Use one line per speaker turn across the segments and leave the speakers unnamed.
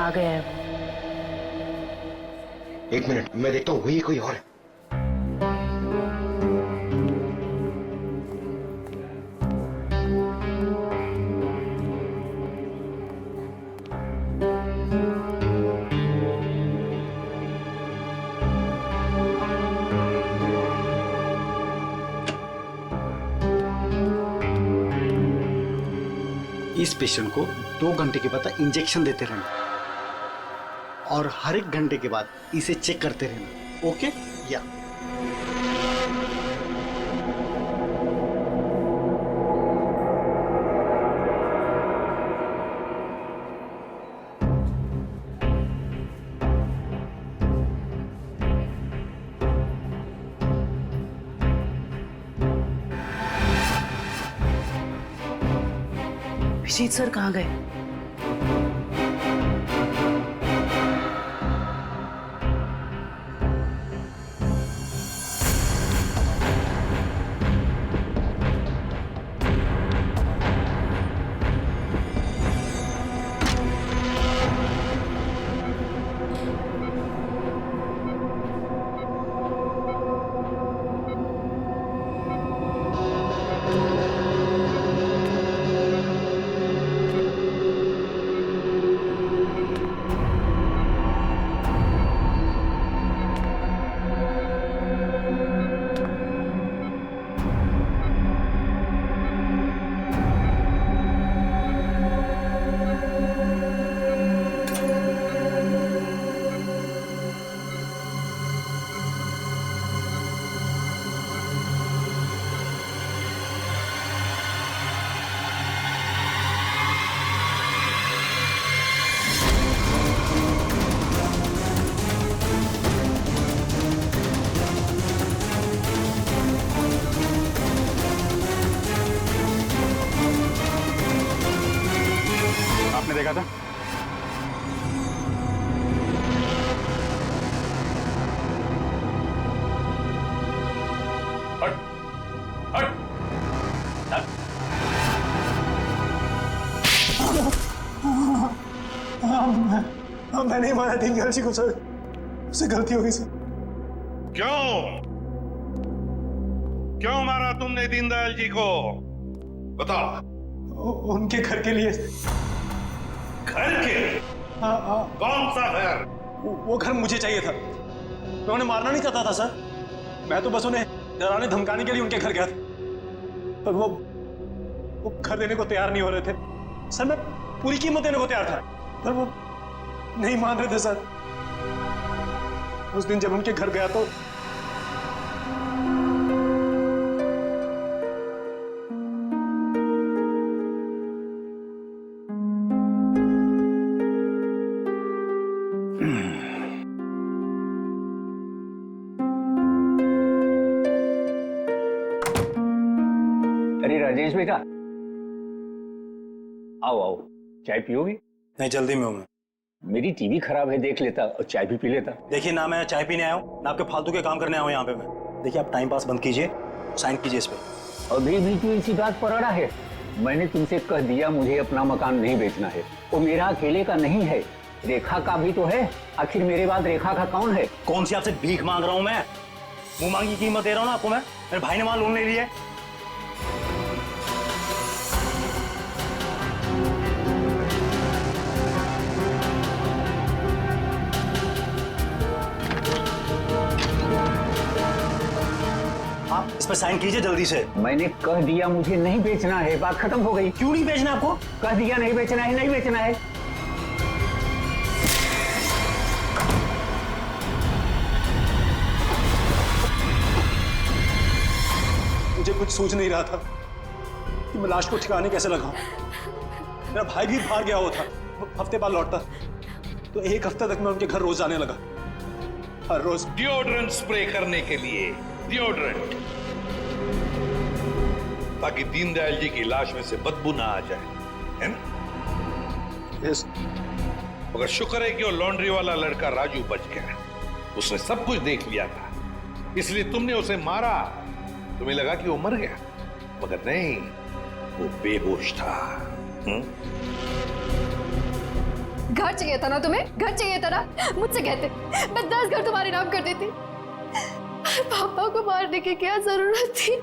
आ गया है वो।
एक मिनट, मैं देखता हूँ, वही कोई और है।
इस पेशेंट को 2 घंटे के बाद इंजेक्शन देते रहना और हर 1 घंटे के बाद इसे चेक करते रहना। ओके? या
विजीत सर कहाँ गए?
आपने देखा था? हट, हट, हट।
मैं नहीं मारा दीनदयाल जी को सर, उससे गलती हो गई सर।
क्यों क्यों मारा तुमने दीनदयाल जी को? बताओ।
उनके घर के लिए।
घर के?
हाँ।
कौन सा घर?
वो घर मुझे चाहिए था। मैं उन्हें मारना नहीं चाहता था सर, मैं तो बस उन्हें डराने धमकाने के लिए उनके घर गया था, पर वो घर देने को तैयार नहीं हो रहे थे सर। मैं पूरी कीमत देने को तैयार था, पर वो नहीं मान रहे थे सर। उस दिन जब उनके घर गया तो
अरे राजेश बेटा, आओ आओ, चाय पियोगे?
नहीं, जल्दी में हूं मैं।
मेरी टीवी खराब है, देख लेता और चाय भी पी लेता।
देखिए ना, मैं चाय पीने आया हूँ ना आपके फालतू के काम करने आया हूँ यहाँ पे मैं। देखिए आप टाइम पास बंद कीजिए, साइन कीजिए इस पे।
अभी भी तू इसी बात पर अड़ा है? मैंने तुमसे कह दिया मुझे अपना मकान नहीं बेचना है। वो मेरा अकेले का नहीं है, रेखा का भी तो है। आखिर मेरे बाद रेखा का कौन है?
कौन सी आपसे भीख मांग रहा हूँ मैं? मुंह मांगी कीमत दे रहा हूँ ना आपको मैं। मेरे भाई ने वहां लोन ले लिया है। आप इस पर साइन कीजिए जल्दी से।
मैंने कह दिया मुझे नहीं बेचना है, बात खत्म हो गई।
क्यों नहीं बेचना आपको?
कह दिया नहीं बेचना है, नहीं बेचना है।
मुझे कुछ सूझ नहीं रहा था कि मैं लाश को ठिकाने कैसे लगाऊं। मेरा भाई भी बाहर गया हुआ था, वो हफ्ते बाद लौटता, तो 1 हफ्ते तक मैं उनके घर रोज जाने लगा, हर रोज।
डिओड्रेंट स्प्रे करने के लिए, डिओड्रेंट, ताकि दीनदयाल जी की लाश में से बदबू ना आ जाए, है ना?
यस।
मगर शुक्र है कि वो लॉन्ड्री वाला लड़का राजू बच गया। उसने सब कुछ देख लिया था, इसलिए तुमने उसे मारा। तुम्हें लगा कि वो मर गया, मगर नहीं, वो बेहोश था।
घर चाहिए था ना तुम्हें, घर चाहिए था ना, मुझसे कहते, मैं 10 घर तुम्हारे नाम कर देती। पापा को मारने की क्या जरूरत थी?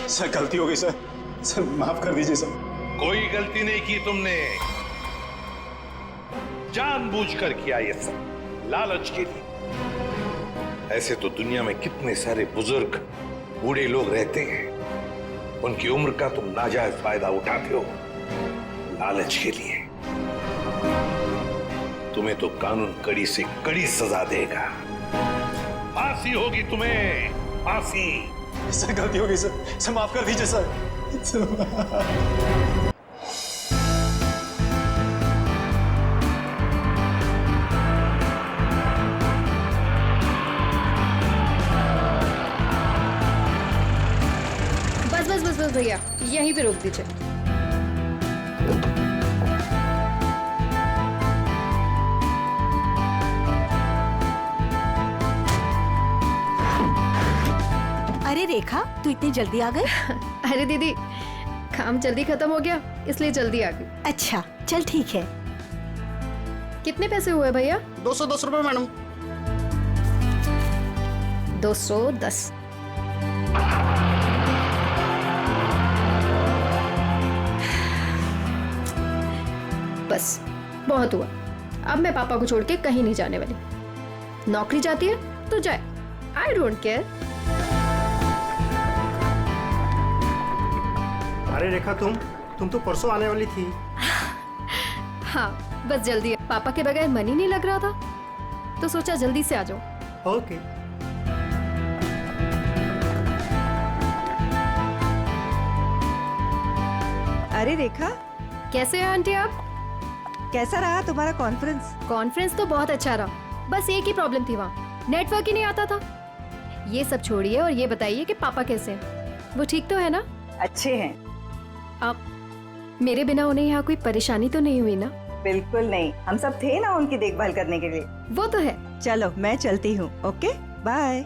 सर गलती हो गई सर, सर माफ कर दीजिए सर।
कोई गलती नहीं की तुमने, जानबूझकर किया ये सब, लालच के लिए। ऐसे तो दुनिया में कितने सारे बुजुर्ग बूढ़े लोग रहते हैं, उनकी उम्र का तुम नाजायज फायदा उठाते हो लालच के लिए। तुम्हें तो कानून कड़ी से कड़ी सजा देगा, फांसी होगी तुम्हें, फांसी।
सर गलती हो गई सर, माफ कर दीजिए सर।
बस भैया, यहीं पे रोक दीजिए।
अरे रेखा, तू इतनी जल्दी आ गई?
अरे दीदी, काम जल्दी खत्म हो गया इसलिए जल्दी आ गई।
अच्छा चल ठीक है।
कितने पैसे हुए भैया?
210 रुपए मैडम।
210। बस बहुत हुआ, अब मैं पापा को छोड़ के कहीं नहीं जाने वाली। नौकरी जाती है तो जाए, आई डोंट केयर।
अरे रेखा, तुम तो परसों आने वाली थी।
हाँ बस जल्दी है, पापा के बगैर मन ही नहीं लग रहा था तो सोचा जल्दी से आ जाओ।
ओके।
अरे रेखा,
कैसे हैं आंटी आप?
कैसा रहा तुम्हारा कॉन्फ्रेंस?
कॉन्फ्रेंस तो बहुत अच्छा रहा, बस एक ही प्रॉब्लम थी, वहाँ नेटवर्क ही नहीं आता था। ये सब छोड़िए और ये बताइए कि पापा कैसे हैं? वो ठीक तो है ना?
अच्छे हैं।
आप मेरे बिना उन्हें यहाँ कोई परेशानी तो नहीं हुई ना?
बिल्कुल नहीं, हम सब थे ना उनकी देखभाल करने के लिए।
वो तो है।
चलो मैं चलती हूँ। Okay bye.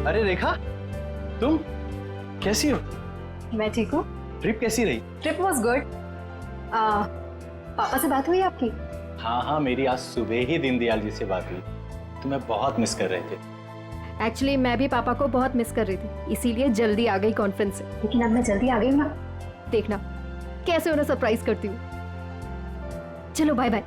अरे रेखा, तुम कैसी हो?
मैं ठीक हूँ।
ट्रिप कैसी रही?
Trip was good. पापा से बात हुई आपकी?
हाँ, मेरी आज सुबह ही दीनदयाल जी से बात हुई, तुम्हें बहुत मिस कर रहे थे।
एक्चुअली मैं भी पापा को बहुत मिस कर रही थी, इसीलिए जल्दी आ गई कॉन्फ्रेंस से। लेकिन अब मैं जल्दी आ गई हूँ ना, देखना कैसे उन्हें सरप्राइज करती हूँ। चलो बाय बाय।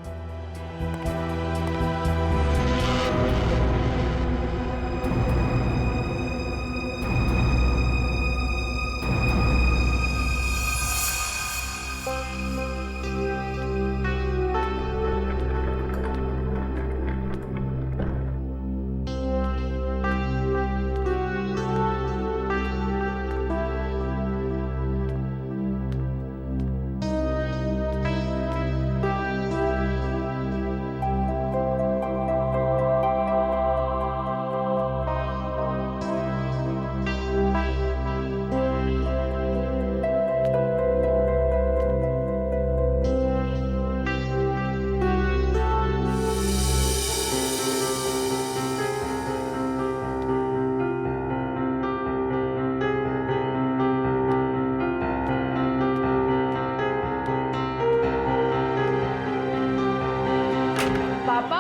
पापा,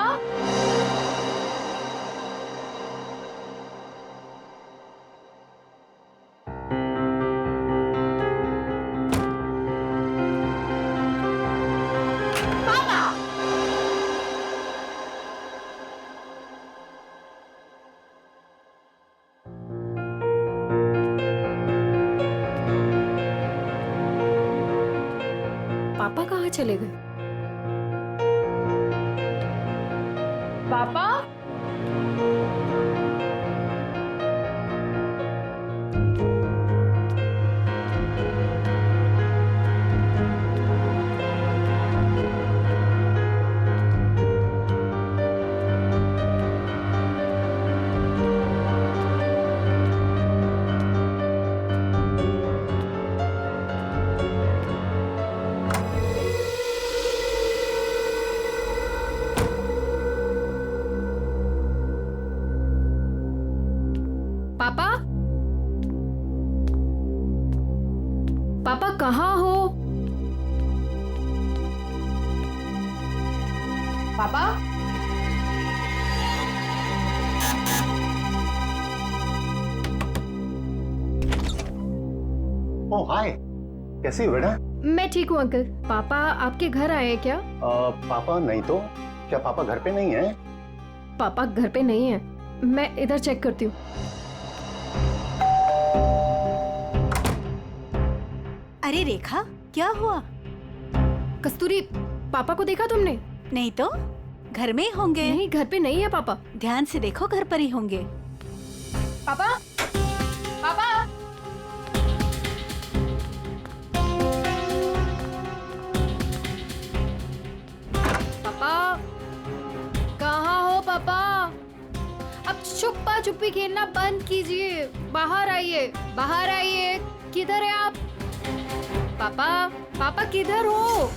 पापा कहाँ चले गए? पापा, पापा
ओह हाय, कैसी हो बेटा?
मैं ठीक हूँ अंकल। पापा आपके घर आए हैं क्या?
पापा नहीं तो। क्या पापा घर पे नहीं है?
पापा घर पे नहीं है, मैं इधर चेक करती हूँ।
अरे रेखा, क्या हुआ?
कस्तूरी, पापा को देखा तुमने?
नहीं तो, घर में ही होंगे।
नहीं, घर पे नहीं है पापा।
ध्यान से देखो, घर पर ही होंगे।
पापा, पापा, पापा, कहाँ हो पापा? अब छुपा छुपी खेलना बंद कीजिए। बाहर आइए, बाहर आइए। किधर है आप? पापा, पापा किधर हो?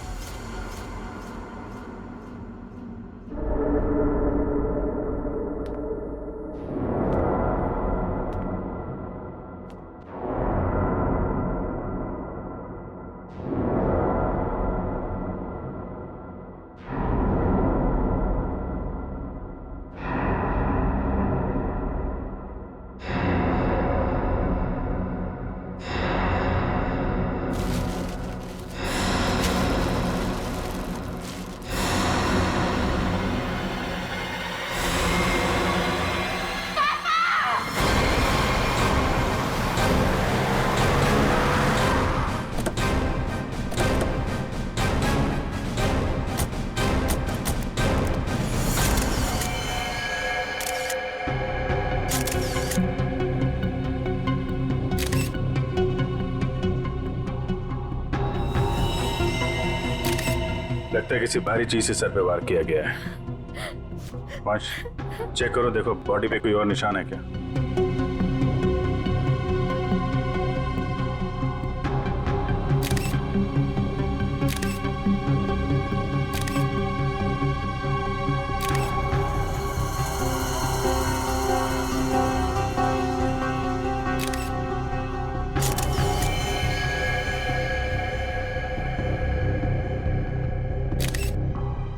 लगता है किसी भारी चीज से सर पे वार किया गया है। पांच, चेक करो, देखो बॉडी पे कोई और निशान है क्या?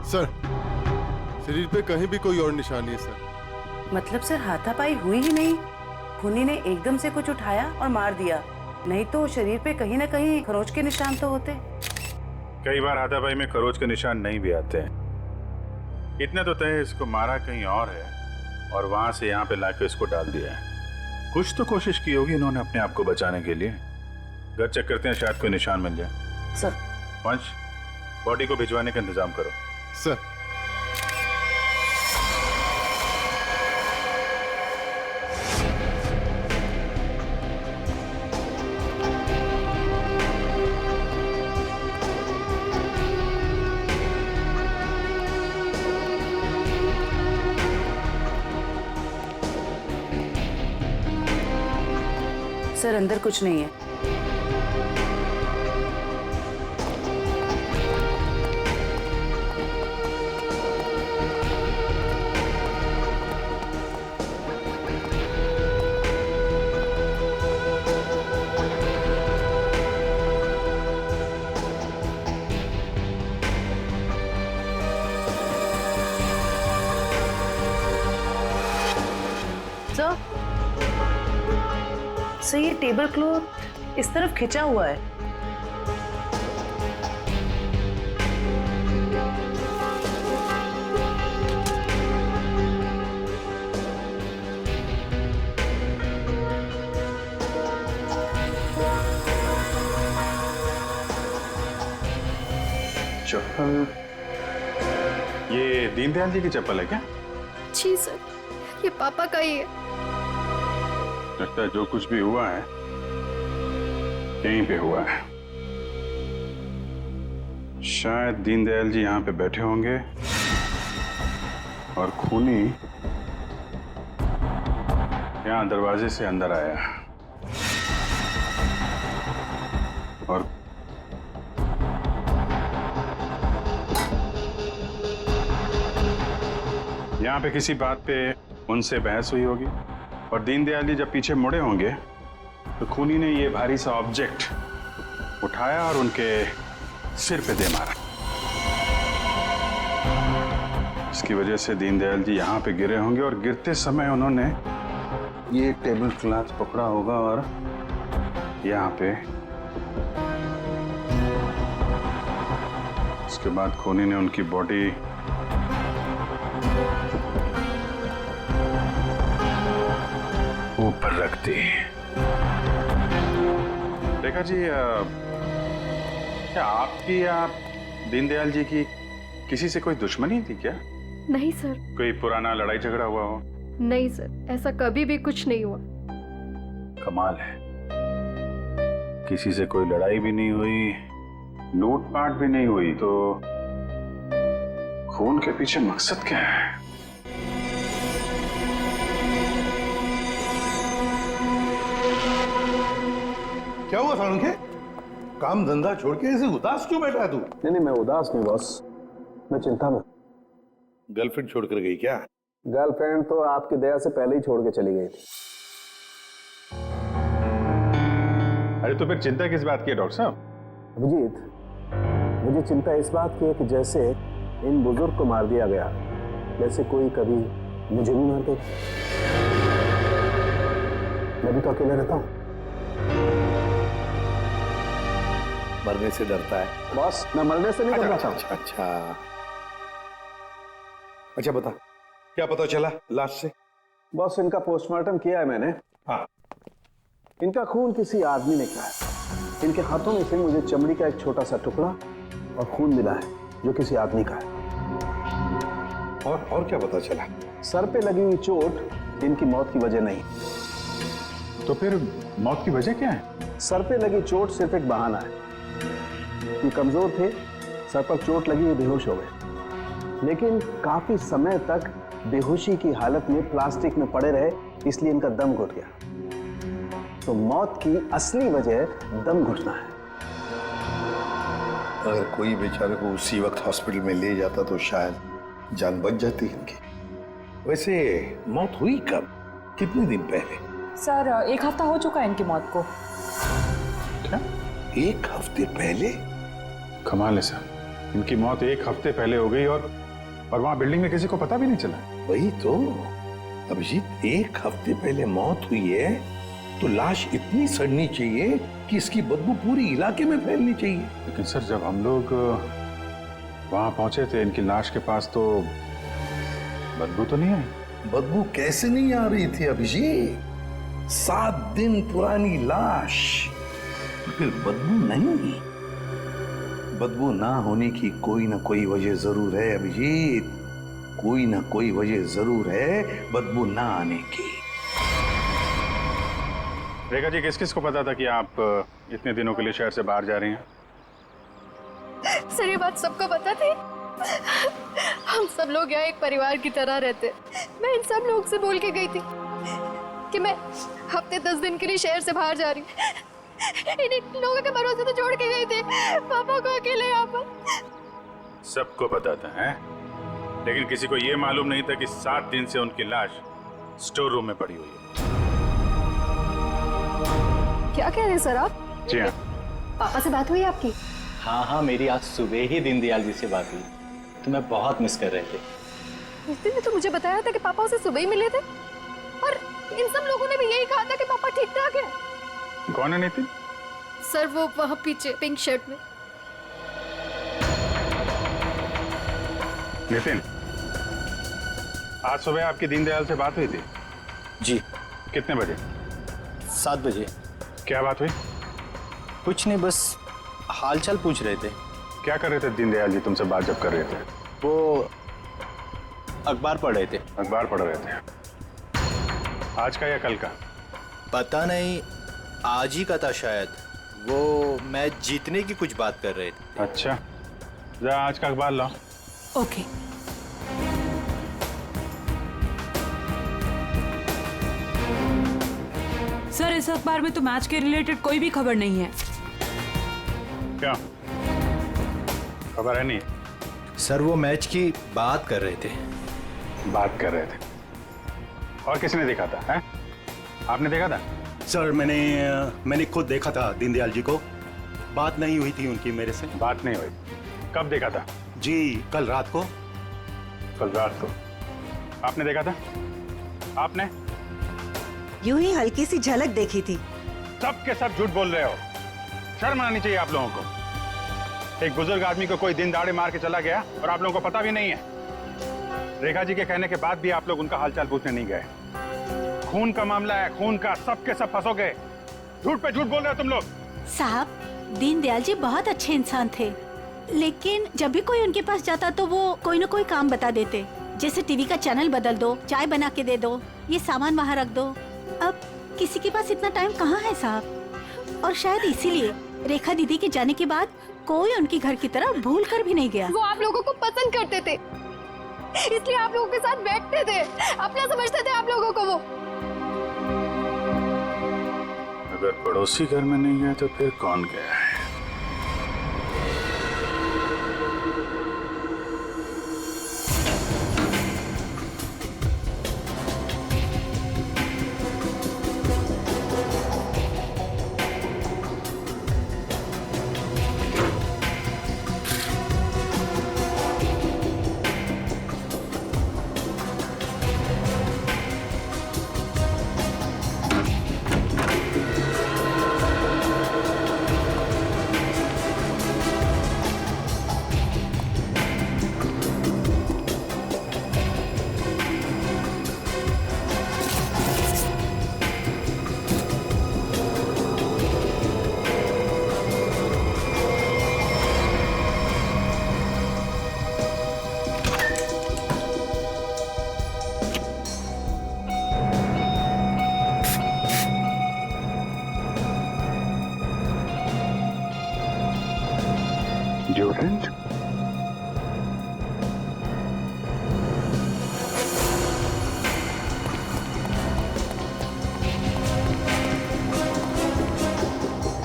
सर, शरीर पे कहीं भी कोई और निशान नहीं है सर।
मतलब सर, हाथापाई हुई ही नहीं। खूनी ने एकदम से कुछ उठाया और मार दिया, नहीं तो शरीर पे कहीं ना कहीं खरोंच के निशान तो होते।
कई बार हाथापाई में खरोच के निशान नहीं भी आते हैं। इतने तो तय इसको मारा कहीं और है और वहां से यहाँ पे लाके इसको डाल दिया है। कुछ तो कोशिश की होगी इन्होंने अपने आप को बचाने के लिए। घर चेक करते हैं, शायद कोई निशान मिल जाए।
सर,
पंच, बॉडी को भिजवाने का इंतजाम करो।
सर,
सर अंदर कुछ नहीं है। सर, ये टेबल क्लॉथ इस तरफ खिंचा हुआ है।
चप्पल, ये दीनदयाल जी की चप्पल है क्या?
जी सर, ये पापा का ही है।
लगता है जो कुछ भी हुआ है यहीं पे हुआ है। शायद दीनदयाल जी यहाँ पे बैठे होंगे और खूनी यहाँ दरवाजे से अंदर आया और यहाँ पे किसी बात पे उनसे बहस हुई होगी और दीनदयाल जी जब पीछे मुड़े होंगे तो खूनी ने ये भारी सा ऑब्जेक्ट उठाया और उनके सिर पे दे मारा। इसकी वजह से दीनदयाल जी यहाँ पे गिरे होंगे और गिरते समय उन्होंने ये टेबल क्लॉथ पकड़ा होगा और यहाँ पे उसके बाद खूनी ने उनकी बॉडी ऊपर रख दी। रेखा जी, क्या आपकी या दीनदयाल जी की किसी से कोई दुश्मनी थी क्या?
नहीं सर,
कोई पुराना लड़ाई झगड़ा हुआ हो?
नहीं सर, ऐसा कभी भी कुछ नहीं हुआ।
कमाल है, किसी से कोई लड़ाई भी नहीं हुई, लूटपाट भी नहीं हुई, तो खून के पीछे मकसद क्या है?
क्या हुआ सालुंखे? काम धंधा छोड़ के ऐसे उदास क्यों बैठा है तू?
नहीं, मैं उदास नहीं बॉस, मैं चिंता में।
गर्लफ्रेंड छोड़कर गई क्या?
गर्लफ्रेंड तो आपकी दया से पहले ही छोड़ के चली गई थी।
अरे तो फिर चिंता किस बात की है डॉक्टर साहब?
अभिजीत, मुझे चिंता इस बात की है कि जैसे इन बुजुर्ग को मार दिया गया, वैसे कोई कभी मुझे भी मार दे। मैं भी तो अकेले रहता हूँ।
मरने से डरता है
बॉस, मैं मरने से नहीं डरता।
अच्छा बता, क्या पता चला लाश से?
बॉस, इनका पोस्टमार्टम किया है मैंने।
हाँ।
इनका खून किसी आदमी ने किया है। इनके हाथों में से मुझे चमड़ी का एक छोटा सा टुकड़ा और खून मिला है जो किसी आदमी का है।
और क्या पता चला?
सर पे लगी हुई चोट इनकी मौत की वजह नहीं।
तो फिर मौत की वजह क्या है?
सर पे लगी चोट सिर्फ एक बहाना है। ये कमजोर थे, सर पर चोट लगी, बेहोश हो गए, लेकिन काफी समय तक बेहोशी की हालत में प्लास्टिक में पड़े रहे, इसलिए इनका दम घुट गया। तो मौत की असली वजह दम घुटना है।
अगर कोई बेचारे को उसी वक्त हॉस्पिटल में ले जाता तो शायद जान बच जाती इनकी। वैसे मौत हुई कब, कितने दिन पहले?
सर, 1 हफ्ता हो चुका है इनकी मौत को।
क्या
1 हफ्ते पहले?
कमाल है सर, इनकी मौत 1 हफ्ते पहले हो गई और वहां बिल्डिंग में किसी को पता भी नहीं चला।
वही तो अभिजीत, 1 हफ्ते पहले मौत हुई है तो लाश इतनी सड़नी चाहिए कि इसकी बदबू पूरी इलाके में फैलनी चाहिए।
लेकिन सर, जब हम लोग वहां पहुंचे थे इनकी लाश के पास, तो बदबू तो नहीं आई।
बदबू कैसे नहीं आ रही थी अभिजीत? 7 दिन पुरानी लाश, फिर बदबू नहीं? बदबू ना होने की कोई ना कोई वजह जरूर है अभिजीत, कोई ना कोई वजह जरूर है बदबू ना आने की।
रेखा जी, किस किस को पता था कि आप इतने दिनों के लिए शहर से बाहर जा रही हैं?
सर, ये बात सबको पता थी। हम सब लोग यहाँ एक परिवार की तरह रहते। मैं इन सब लोग से बोल के गई थी कि मैं हफ्ते 10 दिन के लिए शहर से बाहर जा रही हूँ। इन लोगों के भरोसे तो छोड़ के गए थे पापा को अकेले यहाँ पर।
सबको पता था, हैं? लेकिन किसी को ये मालूम नहीं था कि 7 दिन से उनकी लाश स्टोर रूम में पड़ी हुई है।
क्या कह रहे हैं सर आप?
जी हाँ।
पापा से बात हुई आपकी?
हाँ, मेरी आज सुबह ही दीनदयाल जी से बात हुई। तुम्हें बहुत मिस कर रहे थे।
नितिन ने तो मुझे बताया था कि पापा उसे सुबह ही मिले थे, और इन सब लोगों ने भी यही कहा था कि पापा ठीक ठाक है।
कौन है नितिन?
सर, वो वहाँ पीछे पिंक शर्ट में।
नितिन, आज सुबह आपकी दीनदयाल से बात हुई थी?
जी।
कितने बजे?
7 बजे।
क्या बात हुई?
कुछ नहीं, बस हालचाल पूछ रहे थे।
क्या कर रहे थे दीनदयाल जी तुमसे बात जब कर रहे थे?
वो अखबार पढ़ रहे थे।
अखबार पढ़ रहे थे? आज का या कल का?
पता नहीं, आज ही का था शायद। वो मैच जीतने की कुछ बात कर रहे थे।
अच्छा, जरा आज का अखबार लाओ।
ओके।
सर, इस अखबार में तो मैच के रिलेटेड कोई भी खबर नहीं है।
क्या खबर है? नहीं
सर, वो मैच की बात कर रहे थे।
बात कर रहे थे? और किसने देखा था? है? आपने देखा था?
सर, मैंने खुद देखा था दीनदयाल जी को। बात नहीं हुई थी उनकी मेरे से।
बात नहीं हुई? कब देखा था?
जी, कल रात को।
कल रात को आपने देखा था? आपने?
यूं ही हल्की सी झलक देखी थी।
सब के सब झूठ बोल रहे हो। शर्म आनी चाहिए आप लोगों को। एक बुजुर्ग आदमी को कोई दिन दाड़े मार के चला गया और आप लोगों को पता भी नहीं है। रेखा जी के कहने के बाद भी आप लोग उनका हालचाल पूछने नहीं गए। खून का मामला है, खून का, सब के सब फंसोगे। झूठ पे झूठ बोल रहे हो तुम लोग।
साहब, दीनदयाल जी बहुत अच्छे इंसान थे, लेकिन जब भी कोई उनके पास जाता तो वो कोई न कोई काम बता देते, जैसे टीवी का चैनल बदल दो, चाय बना के दे दो, ये सामान वहाँ रख दो। अब किसी के पास इतना टाइम कहाँ है साहब, और शायद इसीलिए रेखा दीदी के जाने के बाद कोई उनकी घर की तरफ भूल कर भी नहीं गया।
वो आप लोगों को पसंद करते थे, इसलिए आप लोगों के साथ बैठते थे, अपना समझते थे आप लोगों को वो।
अगर पड़ोसी घर में नहीं गया तो फिर कौन गया है? Deodorant?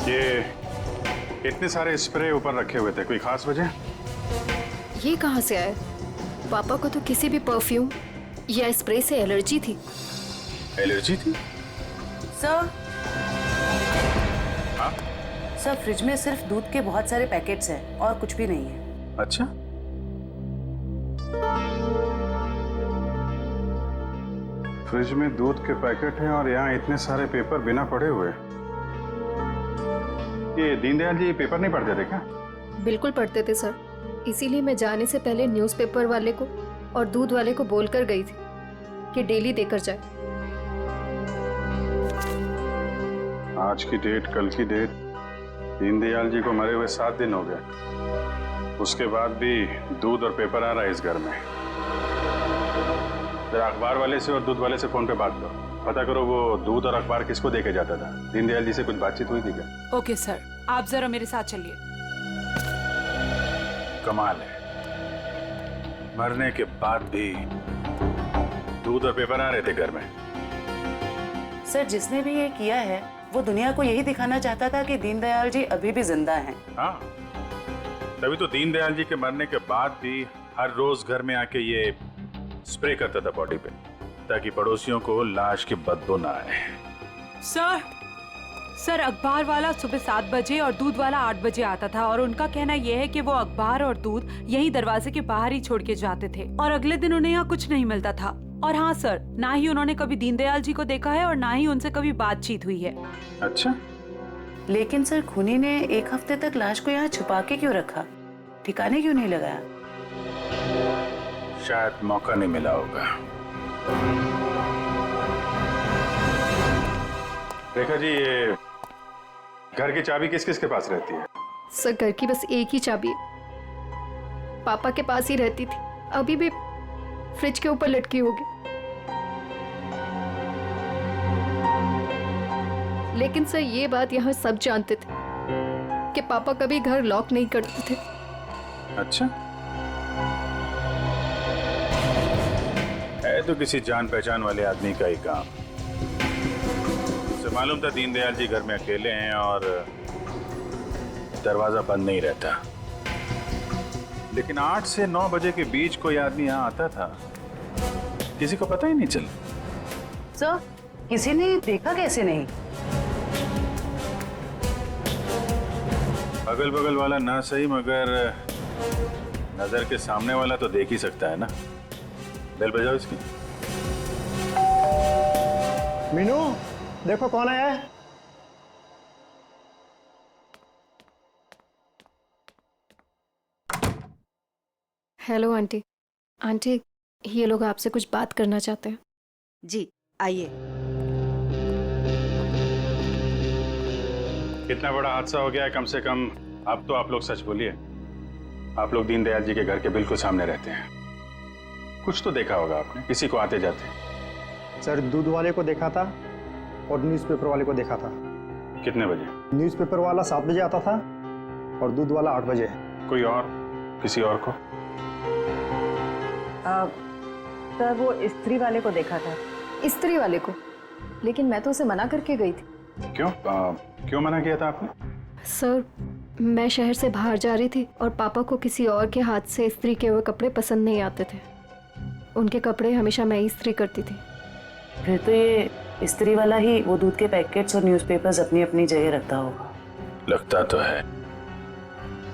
ये इतने सारे स्प्रे ऊपर रखे हुए थे, कोई खास वजह?
ये कहाँ से आया? पापा को तो किसी भी परफ्यूम या स्प्रे से एलर्जी थी।
एलर्जी थी?
सर,
हाँ?
सर फ्रिज में सिर्फ दूध के बहुत सारे पैकेट्स हैं और कुछ भी नहीं है।
अच्छा, फ्रिज में दूध के पैकेट हैं और यहाँ इतने सारे पेपर बिना पढ़े हुए। ये दीनदयाल जी पेपर नहीं पढ़ते थे क्या?
बिल्कुल पढ़ते थे सर, इसीलिए मैं जाने से पहले न्यूज़पेपर वाले को और दूध वाले को बोलकर गई थी कि डेली देकर जाए।
आज की डेट, कल की डेट, दीनदयाल जी को मरे हुए 7 दिन हो गए। उसके बाद भी दूध और पेपर आ रहा है इस घर में। जरा अखबार वाले से और दूध वाले से फोन पे बात करो, पता करो वो दूध और अखबार किसको देके जाता था। दीनदयाल जी से कुछ बातचीत हुई थी क्या?
ओके सर, आप जरा मेरे साथ चलिए।
कमाल है, मरने के बाद भी दूध और पेपर आ रहे थे घर में।
सर, जिसने भी ये किया है वो दुनिया को यही दिखाना चाहता था कि दीनदयाल जी अभी भी जिंदा हैं।
हाँ, तभी तो दीनदयाल जी के मरने के बाद भी हर रोज घर में आके ये स्प्रे करता था बॉडी पे, ताकि पड़ोसियों को लाश की बदबू ना आए।
सर, अखबार वाला सुबह 7 बजे और दूध वाला 8 बजे आता था, और उनका कहना यह है कि वो अखबार और दूध यहीं दरवाजे के बाहर ही छोड़ के जाते थे, और अगले दिन उन्हें यहाँ कुछ नहीं मिलता था। और हाँ सर, ना ही उन्होंने कभी दीनदयाल जी को देखा है और ना ही उनसे कभी बातचीत हुई है।
अच्छा,
लेकिन सर खूनी ने 1 हफ्ते तक लाश को यहाँ छुपा के क्यों रखा, ठिकाने क्यों नहीं लगाया?
शायद मौका नहीं मिला होगा। रेखा जी, ये घर की चाबी किस किस के पास रहती है?
सर, घर की बस एक ही चाबी है, पापा के पास ही रहती थी, अभी भी फ्रिज के ऊपर लटकी होगी। लेकिन सर, ये बात यहाँ सब जानते थे कि पापा कभी घर लॉक नहीं करते थे।
अच्छा, है तो किसी जान पहचान वाले आदमी का ही काम। उसे मालूम था दीनदयाल जी घर में अकेले हैं और दरवाजा बंद नहीं रहता, लेकिन 8 से 9 बजे के बीच कोई आदमी यहाँ आता था, किसी को पता ही नहीं चला।
सर, किसी ने देखा कैसे नहीं?
अगल बगल वाला ना सही, मगर नजर के सामने वाला तो देख ही सकता है ना। बेल बजाओ इसकी।
मीनू, देखो कौन आया है।
Hello aunty. आंटी, ये लोग आपसे कुछ बात करना चाहते हैं।
जी आइए।
कितना बड़ा हादसा हो गया है, कम से कम अब तो आप लोग सच बोलिए। आप लोग दीनदयाल जी के घर के बिल्कुल सामने रहते हैं, कुछ तो देखा होगा आपने, किसी को आते जाते।
सर, दूध वाले को देखा था और न्यूज़पेपर वाले को देखा था।
कितने बजे?
न्यूज़पेपर वाला 7 बजे आता था और दूध वाला 8 बजे।
कोई और, किसी और को?
सर, वो इस्त्री वाले को देखा था।
इस्त्री वाले को? लेकिन मैं तो उसे मना करके गई थी।
क्यों? क्यों मना किया था आपने?
सर, मैं शहर से बाहर जा रही थी और पापा को किसी और के हाथ से इस्त्री किए हुए कपड़े पसंद नहीं आते थे। उनके कपड़े हमेशा मैं ही इस्त्री करती थी।
फिर तो ये इस्त्री वाला ही वो दूध के पैकेट्स और न्यूज़पेपर्स अपनी अपनी जगह रखता होगा।
लगता तो है।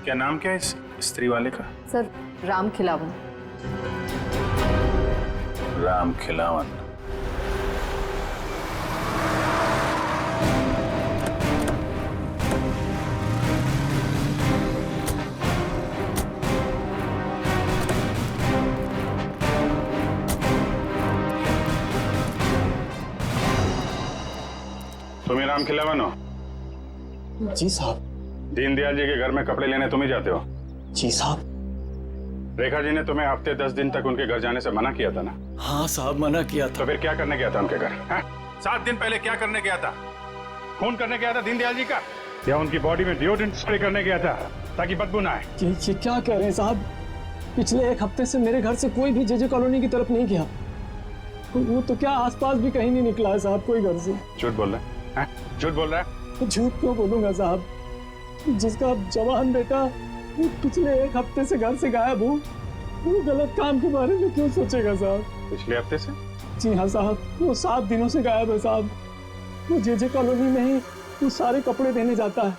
क्या नाम क्या है इस इस्त्री वाले का?
सर, राम खिलावन।
राम खिलावन। तुम ही राम खिलावन हो?
जी साहब।
दीनदयाल जी के घर में कपड़े लेने तुम ही जाते हो?
जी साहब।
रेखा जी ने तुम्हें हफ्ते 10 दिन तक उनके घर जाने से मना किया था ना?
हाँ साहब, मना किया था।
तो फिर क्या करने गया था उनके घर? 7 दिन पहले क्या करने गया था? खून करने गया था दीनदयाल जी का, या उनकी बॉडी में डिओड्रेंट स्प्रे करने गया था ताकि बदबू ना आए?
ये क्या कह रहे हैं साहब? पिछले 1 हफ्ते से मेरे घर से कोई भी जेजे कॉलोनी की तरफ नहीं गया। वो तो क्या आसपास भी कहीं नहीं निकला है साहब, कोई घर से।
झूठ बोल रहा है? झूठ बोल रहा है?
झूठ क्यों बोलूंगा साहब? जिसका जवान बेटा पिछले 1 हफ्ते से घर से गायब हो, वो गलत काम के बारे में क्यों सोचेगा साहब?
पिछले हफ्ते से?
जी हाँ साहब, वो 7 दिनों से गायब है साहब। वो जेजे कॉलोनी में ही वो सारे कपड़े देने जाता है,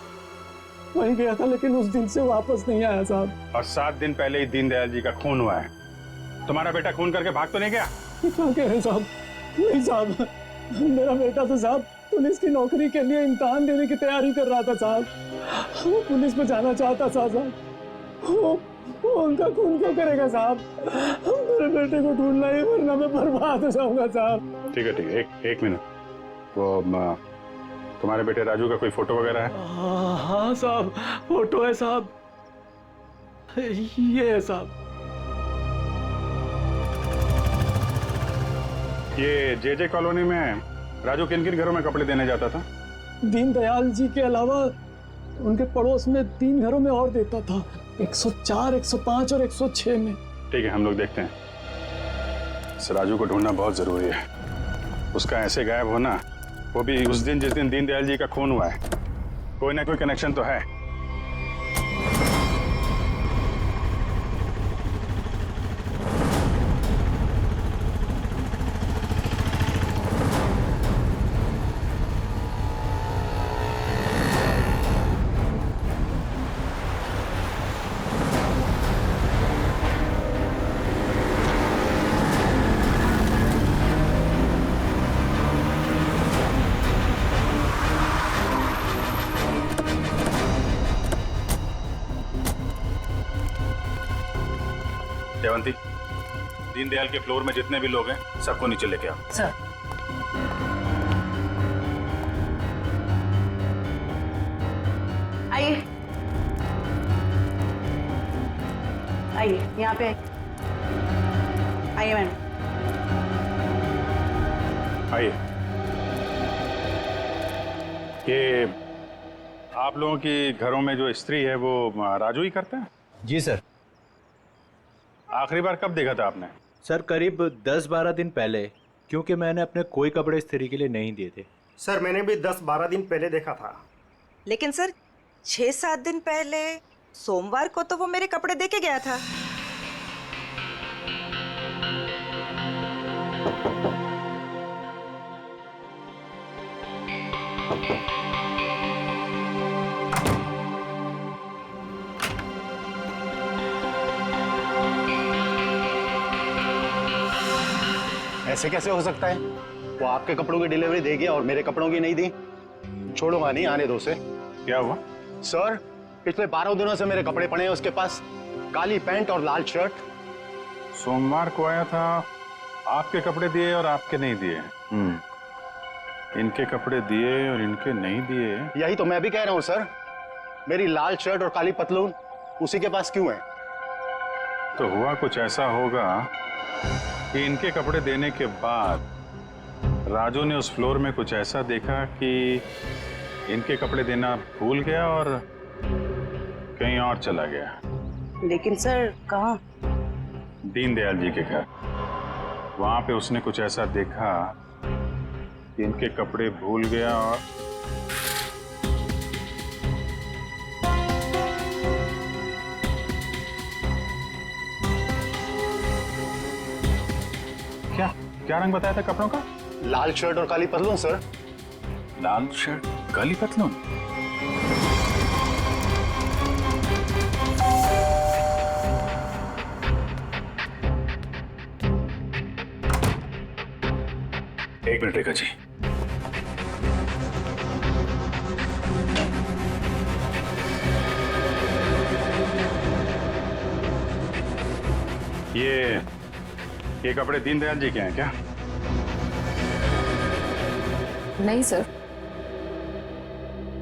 वहीं गया था, लेकिन उस दिन से वापस नहीं आया साहब।
और 7 दिन पहले ही दीनदयाल जी का खून हुआ है। तुम्हारा बेटा खून करके भाग तो नहीं गया?
क्या कह रहे हैं साहब? नहीं साहब, मेरा बेटा तो साहब पुलिस की नौकरी के लिए इम्तिहान देने की तैयारी कर रहा था साहब। वो पुलिस में जाना चाहता था साहब। वो उनका खून क्यों करेगा साहब? मेरे बेटे को ढूंढना है, वरना मैं बर्बाद हो जाऊंगा साहब।
ठीक है ठीक है, एक मिनट। वो तुम्हारे बेटे राजू का कोई फोटो वगैरह है?
हाँ साहब, फोटो है साहब, ये है साहब।
ये जेजे कॉलोनी में राजू किन किन घरों में कपड़े देने जाता था?
दीनदयाल जी के अलावा उनके पड़ोस में 3 घरों में और देता था, 104, 105 और 106 में।
ठीक है, हम लोग देखते हैं। इस राजू को ढूंढना बहुत जरूरी है। उसका ऐसे गायब होना, वो भी उस दिन जिस दिन दीनदयाल जी का खून हुआ है, कोई ना कोई कनेक्शन तो है। जयवंती, दीनदयाल के फ्लोर में जितने भी लोग हैं सबको नीचे लेके आओ।
सर। आइए आइए, यहाँ पे आइए मैम।
आइए। ये आप लोगों की घरों में जो स्त्री है वो राजू ही करता है?
जी सर।
आखिरी बार कब देखा था आपने?
सर करीब 10-12 दिन पहले, क्योंकि मैंने अपने कोई कपड़े इस्त्री के लिए नहीं दिए थे।
सर मैंने भी 10-12 दिन पहले देखा था।
लेकिन सर 6-7 दिन पहले सोमवार को तो वो मेरे कपड़े दे के गया था।
ऐसे कैसे हो सकता है? वो आपके कपड़ों की डिलीवरी दे गया और मेरे कपड़ों की नहीं दी। छोड़ूंगा नहीं, आने दो उसे।
क्या हुआ?
सर, पिछले 12 दिनों से मेरे कपड़े पड़े हैं उसके पास, काली पैंट और लाल शर्ट।
सोमवार को आया था, आपके कपड़े दिए और आपके नहीं दिए। इनके कपड़े दिए और इनके नहीं दिए।
यही तो मैं भी कह रहा हूँ सर, मेरी लाल शर्ट और काली पतलून उसी के पास क्यों है?
तो हुआ कुछ ऐसा होगा कि इनके कपड़े देने के बाद राजू ने उस फ्लोर में कुछ ऐसा देखा कि इनके कपड़े देना भूल गया और कहीं और चला गया।
लेकिन सर कहाँ?
दीनदयाल जी के घर। वहां पे उसने कुछ ऐसा देखा कि इनके कपड़े भूल गया और क्या क्या रंग बताया था कपड़ों का?
लाल शर्ट और काली पतलून सर।
लाल शर्ट काली पतलून? एक मिनट रेखा जी। ये कपड़े दीनदयाल जी के हैं क्या?
नहीं सर,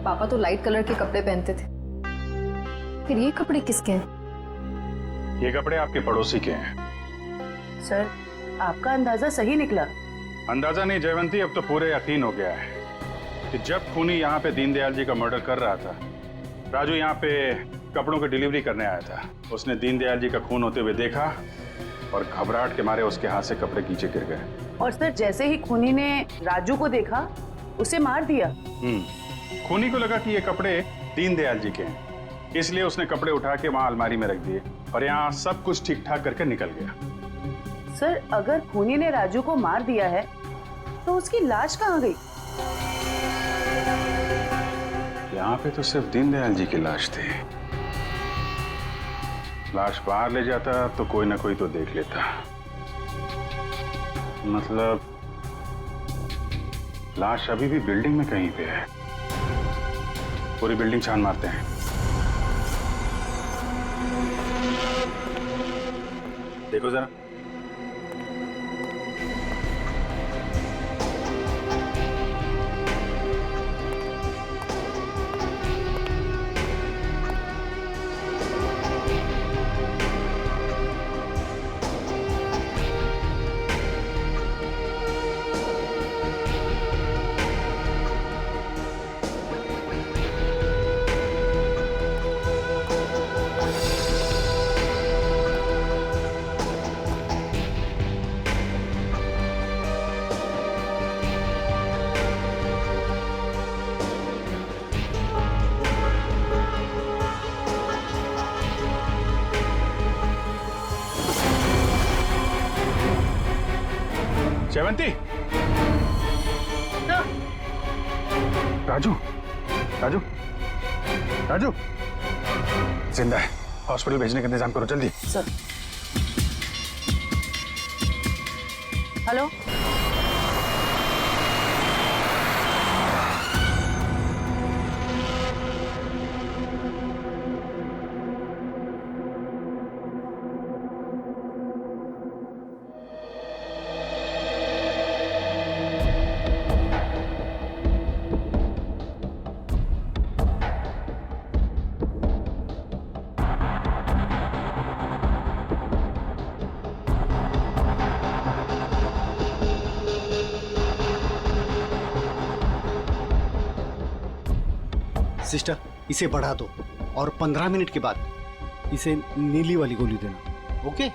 पापा तो लाइट कलर के कपड़े पहनते थे। फिर ये कपड़े किसके हैं?
ये कपड़े आपके पड़ोसी के हैं।
सर, आपका अंदाजा सही निकला।
अंदाजा नहीं जयवंती, अब तो पूरे यकीन हो गया है कि जब खूनी यहाँ पे दीनदयाल जी का मर्डर कर रहा था, राजू यहाँ पे कपड़ों की डिलीवरी करने आया था। उसने दीनदयाल जी का खून होते हुए देखा और घबराहट के मारे उसके हाथ से कपड़े नीचे गिर गए।
और सर, जैसे ही खूनी ने राजू को देखा, उसे मार दिया।
खूनी को लगा कि ये कपड़े दीनदयाल जी के हैं, इसलिए उसने कपड़े उठा के वहां अलमारी में रख दिए और यहाँ सब कुछ ठीक ठाक करके निकल गया।
सर, अगर खूनी ने राजू को मार दिया है तो उसकी लाश कहाँ गई?
यहाँ पे तो सिर्फ दीनदयाल जी की लाश थी। लाश बाहर ले जाता तो कोई ना कोई तो देख लेता। मतलब लाश अभी भी बिल्डिंग में कहीं पे है। पूरी बिल्डिंग छान मारते हैं। देखो जरा। जयवंती, राजू, राजू, राजू, जिंदा है। हॉस्पिटल भेजने का इंतजाम करो जल्दी।
सर। हेलो।
सिस्टर, इसे बढ़ा दो और 15 मिनट के बाद इसे नीली वाली गोली देना। ओके?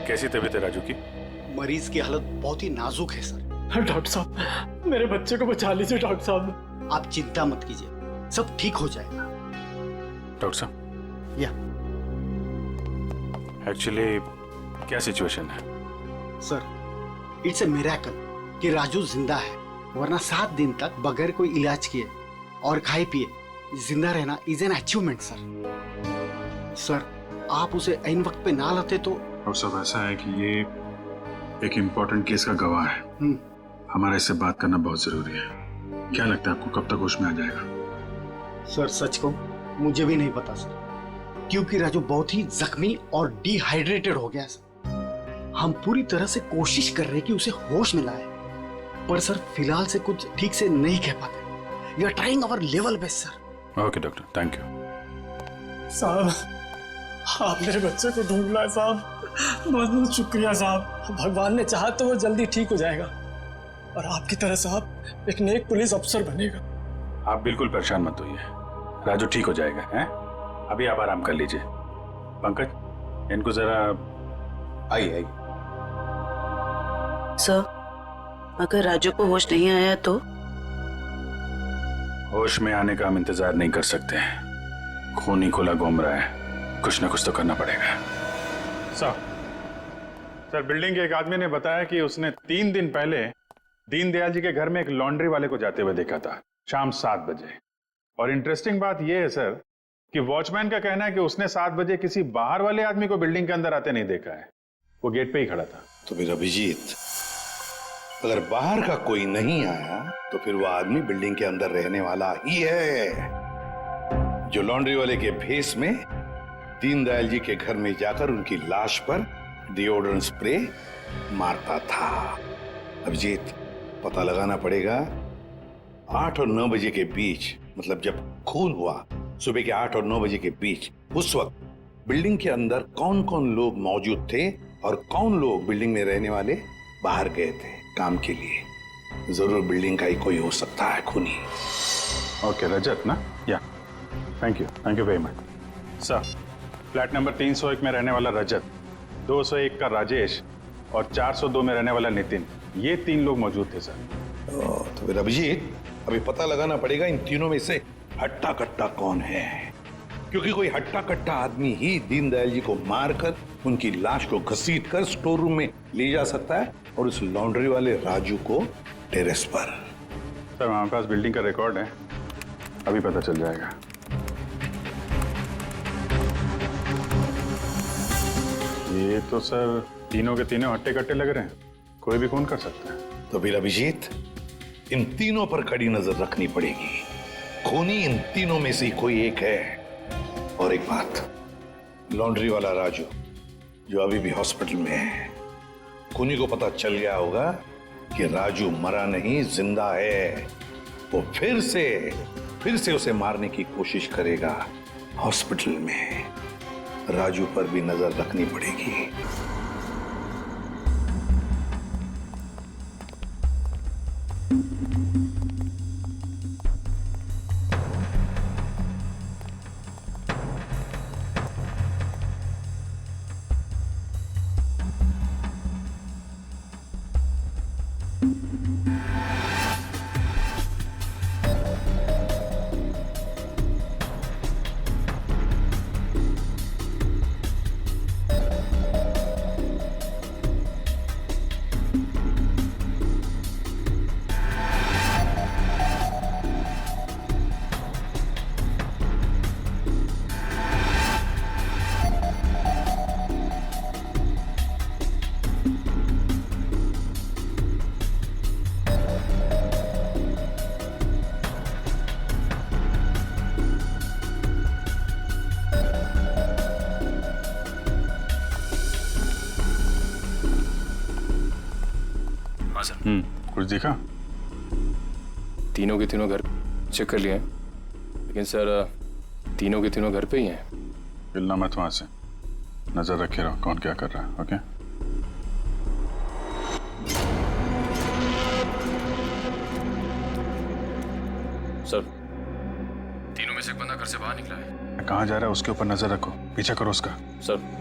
कैसी तबीयत है राजू की?
मरीज की हालत बहुत ही नाजुक है सर।
डॉक्टर साहब, मेरे बच्चे को बचा लीजिए डॉक्टर साहब।
आप चिंता मत कीजिए, सब ठीक हो जाएगा।
डॉक्टर साहब,
या
एक्चुअली क्या सिचुएशन है?
सर, इट्स ए मिरेकल कि राजू जिंदा है, वरना 7 दिन तक बगैर कोई इलाज किए और खाए पिए जिंदा रहना is an achievement sir. Sir आप उसे ऐन वक्त पे ना लाते तो।
और सब ऐसा है कि ये एक इम्पोर्टेंट केस का गवाह है। हमारा इससे बात करना बहुत जरूरी है। क्या लगता है आपको कब तक होश में आ जाएगा?
सर सच को मुझे भी नहीं पता सर, क्योंकि राजू बहुत ही जख्मी और डिहाइड्रेटेड हो गया सर। हम पूरी तरह से कोशिश कर रहे हैं कि उसे होश में लाए, पर सर फिलहाल से कुछ ठीक से नहीं कह पाते। We are trying our level best sir.
Okay doctor, thank you.
साहब आप मेरे बच्चे को ढूंढ लाए साहब, बहुत बहुत शुक्रिया साहब। भगवान ने चाहा तो वो जल्दी ठीक हो जाएगा और आपकी तरह साहब एक नेक पुलिस अफसर बनेगा।
आप बिल्कुल परेशान मत होइए, राजू ठीक हो जाएगा। हैं? अभी आप आराम कर लीजिए। पंकज इनको जरा
आइए।
सर अगर राजू को होश नहीं आया तो?
होश में आने का हम इंतजार नहीं कर सकते। खून ही खुला घूम रहा है, कुछ ना कुछ तो करना पड़ेगा। सर बिल्डिंग के एक आदमी ने बताया कि उसने 3 दिन पहले दीनदयाल जी के घर में एक लॉन्ड्री वाले को जाते हुए देखा था शाम 7 बजे। और इंटरेस्टिंग बात यह है सर कि वॉचमैन का कहना है कि उसने 7 बजे किसी बाहर वाले आदमी को बिल्डिंग के अंदर आते नहीं देखा है, वो गेट पे ही खड़ा था।
तो फिर अभिजीत, अगर बाहर का कोई नहीं आया तो फिर वो आदमी बिल्डिंग के अंदर रहने वाला ही है, जो लॉन्ड्री वाले के भेस में दीनदयाल जी के घर में जाकर उनकी लाश पर डिओड्रेंट स्प्रे मारता था। अभिजीत पता लगाना पड़ेगा 8 और 9 बजे के बीच, मतलब जब खून हुआ सुबह के 8 और 9 बजे के बीच, उस वक्त बिल्डिंग के अंदर कौन कौन लोग मौजूद थे और कौन लोग बिल्डिंग में रहने वाले बाहर गए थे काम के लिए। जरूर बिल्डिंग का ही कोई हो सकता है खूनी।
ओके रजत ना? या thank you very much sir. Flat number 301 में रहने वाला रजत, 201 का राजेश और 402 में रहने वाला नितिन, ये 3 लोग मौजूद थे सर।
तो फिर अभिजीत अभी पता लगाना पड़ेगा इन तीनों में से हट्टा कट्टा कौन है, क्योंकि कोई हट्टा कट्टा आदमी ही दीनदयाल जी को मारकर उनकी लाश को घसीटकर स्टोर रूम में ले जा सकता है और उस लॉन्ड्री वाले राजू को टेरेस पर।
सर हमारे पास बिल्डिंग का रिकॉर्ड है, अभी पता चल जाएगा। ये तो सर तीनों के तीनों हट्टे कट्टे लग रहे हैं, कोई भी खून कर सकता है।
तो फिर अभिजीत इन तीनों पर कड़ी नजर रखनी पड़ेगी, खूनी इन तीनों में से कोई एक है। और एक बात, लॉन्ड्री वाला राजू जो अभी भी हॉस्पिटल में है, खूनी को पता चल गया होगा कि राजू मरा नहीं जिंदा है, वो फिर से उसे मारने की कोशिश करेगा हॉस्पिटल में। राजू पर भी नजर रखनी पड़ेगी।
कुछ दिखा?
तीनों के तीनों घर चेक कर लिए हैं, लेकिन सर तीनों के तीनों घर पे ही हैं।
हिलना मत वहां से, नजर रखे रहो कौन क्या कर रहा है। ओके
सर, तीनों में से एक बंदा घर से बाहर निकला है।
कहाँ जा रहा है उसके ऊपर नजर रखो, पीछा करो उसका।
सर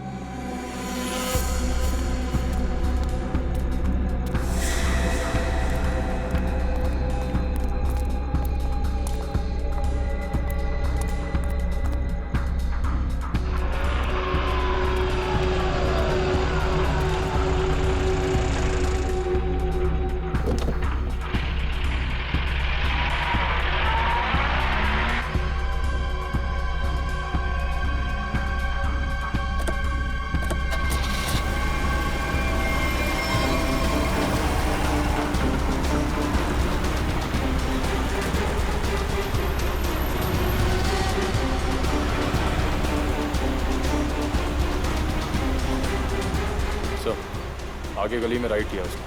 आगे गली में राइट किया उसने।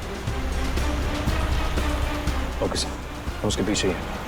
ओके सर, हम उसके पीछे ही हैं।